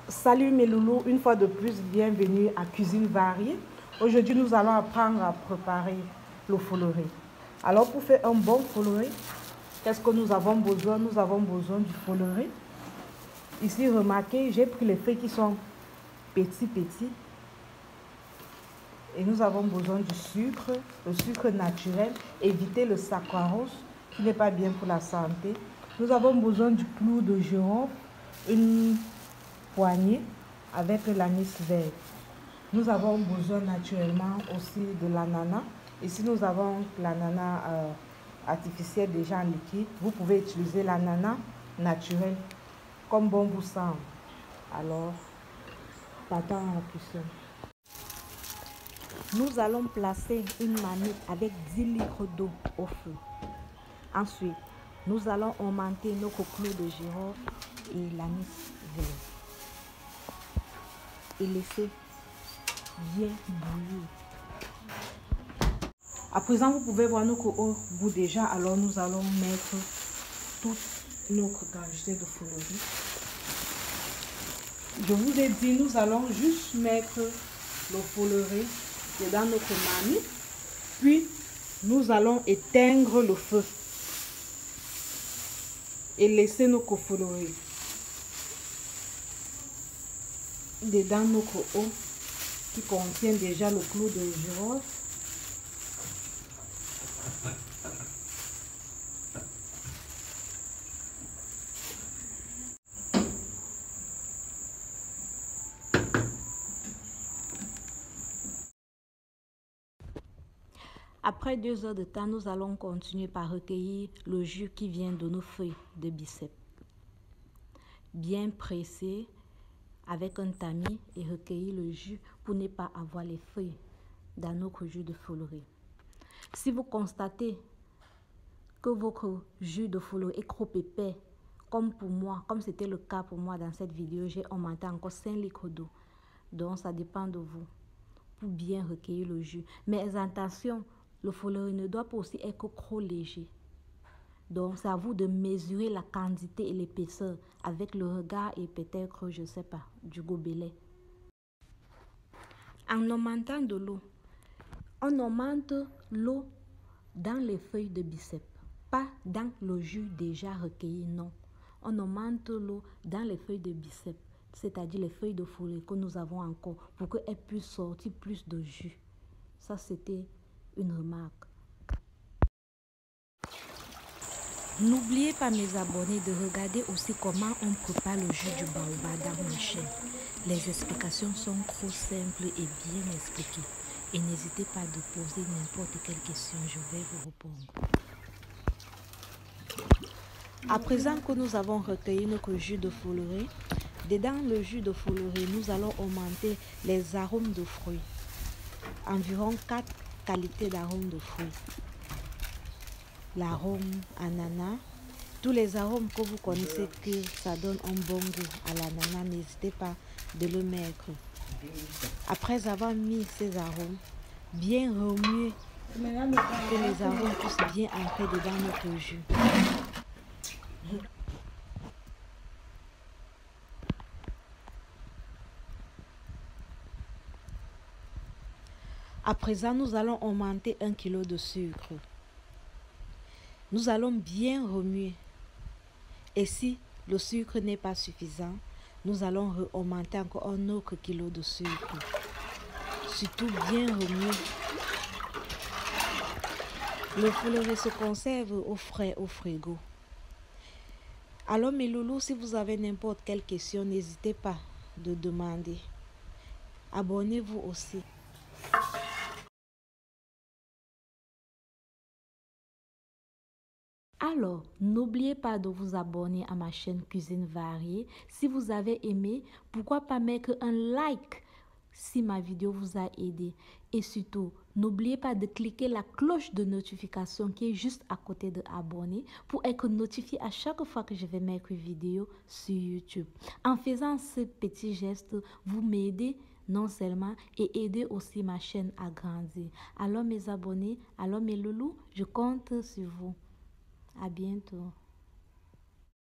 Salut mes loulous, une fois de plus, bienvenue à Cuisine Variée. Aujourd'hui, nous allons apprendre à préparer le foloré. Alors, pour faire un bon foloré, qu'est-ce que nous avons besoin? Nous avons besoin du foloré. Ici, remarquez, j'ai pris les feuilles qui sont petits. Et nous avons besoin du sucre, le sucre naturel. Évitez le saccharose qui n'est pas bien pour la santé. Nous avons besoin du clou de girofle, une poignée avec l'anis vert. Nous avons besoin naturellement aussi de l'ananas. Ici, nous avons l'ananas artificiel déjà en liquide. Vous pouvez utiliser l'ananas naturel comme bon vous semble. Alors, partons à la cuisson. Nous allons placer une marmite avec 10 litres d'eau au feu. Ensuite, nous allons augmenter nos clous de girofle et l'anis vert. Et laisser bien bouillir. À présent, vous pouvez voir notre eau bout déjà. Alors, nous allons mettre toute notre quantité de foloré. Je vous ai dit, nous allons juste mettre le foloré dans notre marmite. Puis, nous allons éteindre le feu et laisser notre foloré dedans notre eau qui contient déjà le clou de girofle. Après 2 heures de temps, nous allons continuer par recueillir le jus qui vient de nos feuilles de biceps. Bien pressé avec un tamis et recueillir le jus pour ne pas avoir les feuilles dans notre jus de foloré. Si vous constatez que votre jus de foloré est trop épais, comme pour moi, comme c'était le cas pour moi dans cette vidéo, j'ai augmenté encore 5 litres d'eau. Donc ça dépend de vous pour bien recueillir le jus. Mais attention, le foloré ne doit pas aussi être trop léger. Donc, c'est à vous de mesurer la quantité et l'épaisseur avec le regard et peut-être, je ne sais pas, du gobelet. En augmentant de l'eau, on augmente l'eau dans les feuilles de biceps, pas dans le jus déjà recueilli, non. On augmente l'eau dans les feuilles de biceps, c'est-à-dire les feuilles de foloré que nous avons encore, pour qu'elles puissent sortir plus de jus. Ça, c'était une remarque. N'oubliez pas, mes abonnés, de regarder aussi comment on prépare le jus du baobab dans ma chaîne. Les explications sont trop simples et bien expliquées. Et n'hésitez pas de poser n'importe quelle question, je vais vous répondre. À présent que nous avons recueilli notre jus de foloré, dedans le jus de foloré, nous allons augmenter les arômes de fruits. Environ 4 qualités d'arômes de fruits. L'arôme ananas, tous les arômes que vous connaissez que ça donne un bon goût à l'ananas, n'hésitez pas de le mettre. Après avoir mis ces arômes, bien remuer que les arômes puissent bien entrer dedans notre jus. À présent, nous allons augmenter 1 kg de sucre. Nous allons bien remuer. Et si le sucre n'est pas suffisant, nous allons augmenter encore 1 autre kilo de sucre. Surtout bien remuer. Le foloré se conserve au frais au frigo. Alors mes loulous, si vous avez n'importe quelle question, n'hésitez pas de demander. Abonnez-vous aussi. Alors, n'oubliez pas de vous abonner à ma chaîne Cuisine Variée. Si vous avez aimé, pourquoi pas mettre un like si ma vidéo vous a aidé. Et surtout, n'oubliez pas de cliquer la cloche de notification qui est juste à côté de abonner pour être notifié à chaque fois que je vais mettre une vidéo sur YouTube. En faisant ce petit geste, vous m'aidez non seulement et aider aussi ma chaîne à grandir. Alors mes abonnés, alors mes loulous, je compte sur vous. À bientôt.